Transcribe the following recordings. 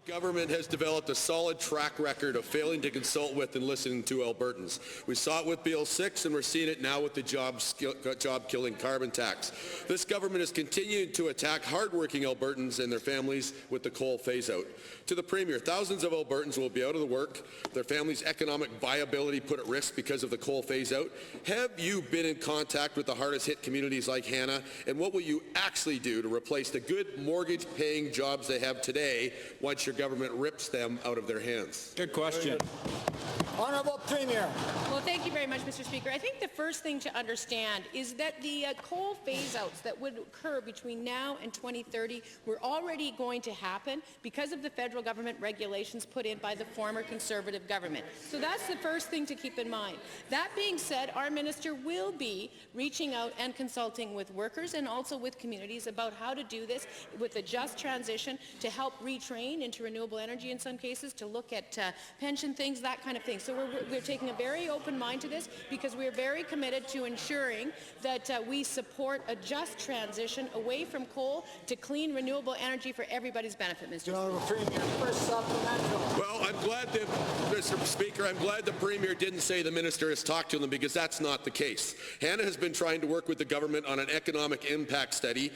Government has developed a solid track record of failing to consult with and listening to Albertans. We saw it with Bill 6 and we're seeing it now with the job-killing carbon tax. This government is continuing to attack hard-working Albertans and their families with the coal phase-out. To the Premier, thousands of Albertans will be out of the work, their families' economic viability put at risk because of the coal phase-out. Have you been in contact with the hardest-hit communities like Hannah, and what will you actually do to replace the good mortgage-paying jobs they have today once your government rips them out of their hands? Good question. Honourable Premier. Well, thank you very much, Mr. Speaker. I think the first thing to understand is that the coal phase-outs that would occur between now and 2030 were already going to happen because of the federal government regulations put in by the former Conservative government. So that's the first thing to keep in mind. That being said, our minister will be reaching out and consulting with workers and also with communities about how to do this with a just transition, to help retrain into renewable energy in some cases, to look at pension things, that kind of thing. So we're taking a very open mind to this because we're very committed to ensuring that we support a just transition away from coal to clean renewable energy for everybody's benefit, Mr. Premier, first supplemental. Well, I'm glad that, Mr. Speaker, I'm glad the Premier didn't say the minister has talked to them, because that's not the case. Hannah has been trying to work with the government on an economic impact study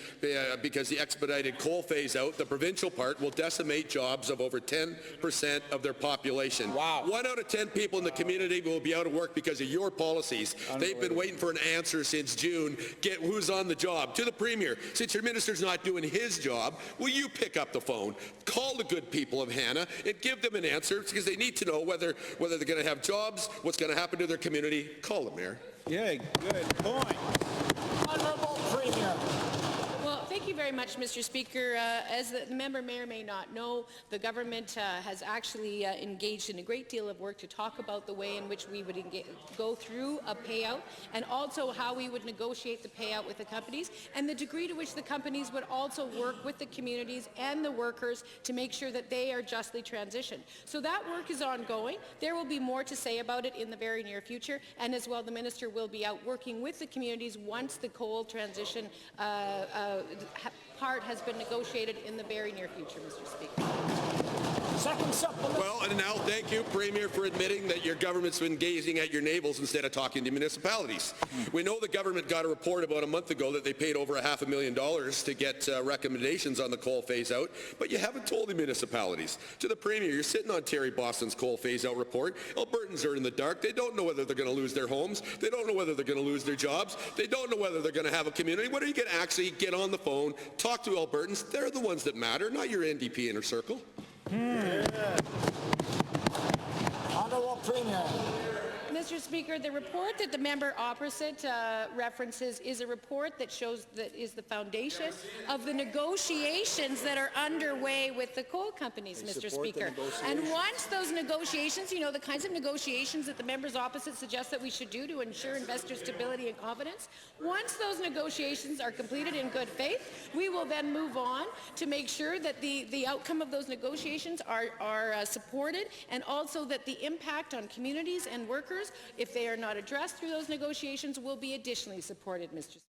because the expedited coal phase-out, the provincial part, will decimate jobs of over 10% of their population. Wow. 1 out of 10 people in the community will be out of work because of your policies. They've been waiting for an answer since June. Get who's on the job. To the Premier, since your minister's not doing his job, will you pick up the phone, call the good people of Hannah, and give them an answer, because they need to know whether they're going to have jobs, what's going to happen to their community. Call them, Mayor. Yeah, good point. Honourable Premier. Well, thank you very much, Mr. Speaker. As the member may or may not know, the government has actually engaged in a great deal of work to talk about the way in which we would go through a payout, and also how we would negotiate the payout with the companies, and the degree to which the companies would also work with the communities and the workers to make sure that they are justly transitioned. So that work is ongoing. There will be more to say about it in the very near future, and as well, the minister will be out working with the communities once the coal transition part has been negotiated in the very near future, Mr. Speaker. Second supplemental. Well, and now thank you, Premier, for admitting that your government's been gazing at your navels instead of talking to municipalities. We know the government got a report about a month ago that they paid over $500,000 to get recommendations on the coal phase-out, but you haven't told the municipalities. To the Premier, you're sitting on Terry Boston's coal phase-out report. Albertans are in the dark. They don't know whether they're going to lose their homes. They don't know whether they're going to lose their jobs. They don't know whether they're going to have a community. When are you going to actually get on the phone, talk to Albertans? They're the ones that matter, not your NDP inner circle. Honourable Premier. Mr. Speaker, the report that the member opposite references is a report that shows that is the foundation of the negotiations that are underway with the coal companies, Mr. Speaker. And once those negotiations, you know, the kinds of negotiations that the members opposite suggest that we should do to ensure investor stability and confidence, once those negotiations are completed in good faith, we will then move on to make sure that the outcome of those negotiations are supported, and also that the impact on communities and workers, if they are not addressed through those negotiations, will be additionally supported, Mr. Speaker.